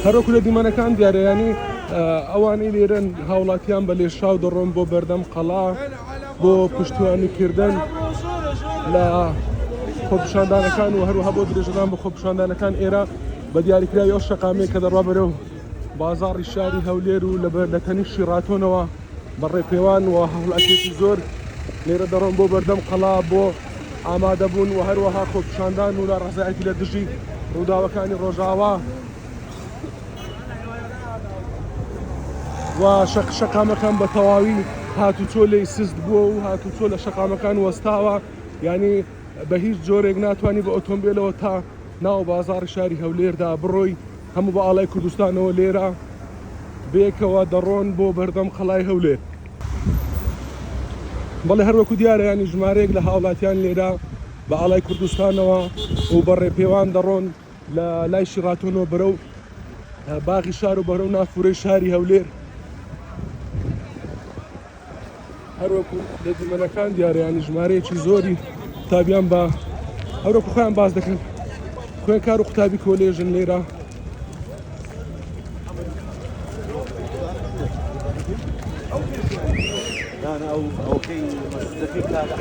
هەروەکو لە دیمەنەکان دیارەیانی ئەوانەی لێرەن هاوڵاتیان بە لێشاو دەڕۆن بۆ بەردەم قەڵا بۆ پشتیوانیکردن لە خۆپیشاندانەکان و هەروەها بۆ درێژەدان بە خۆپیشاندانەکان ئێرە بە دیاریکراوی ئەو شەقامەیە کە دەڕوا بەرەو بازاڕی شاری هەولێر و لە تەنیشتی ڕاتۆنەوە بەڕێپێوان و هەوڵاتێکی زۆر لێرە دەڕۆن بۆ بەردەم قەڵا بۆ ئامادەبوون و هەروەها خۆپیشاندان و ناڕەزایەتی لە دژی ڕووداوەکانی ڕۆژاوا و شەقامەکان بە تەواوی هاتوچۆ لێی سست بووە و هاتوچۆ لە شەقامەکان وەستاوە، یعنی بە هیچ جۆرێک ناتوانانی بە ئۆتۆمبیلەوە تا ناو بازاڕی شاری هەولێردا بڕۆی، هەموو بە ئاڵای کوردستانەوە لێرە بێکەوە دەڕۆن بۆ بەردەم قەڵای هەولێر. بەڵێ هەروەکو دیارە ینی ژمارەیەک لە هاوڵاتیان لێرە بە ئاڵای کوردستانەوە و بەڕێپێوان دەڕۆن لە لای شیڕاتۆنەوە بەرەو باغی شار و بەرەو نافورەی شاری هەولێر. هەروەکو لە دیمەنەکان دیارەیانی ژمارەیەکی زۆری قوتابیان بە هەروەکو خۆیان باز دەکەن، خۆیان کار و قوتابی کۆلێژن لێرە. أو كي مستفيد هذا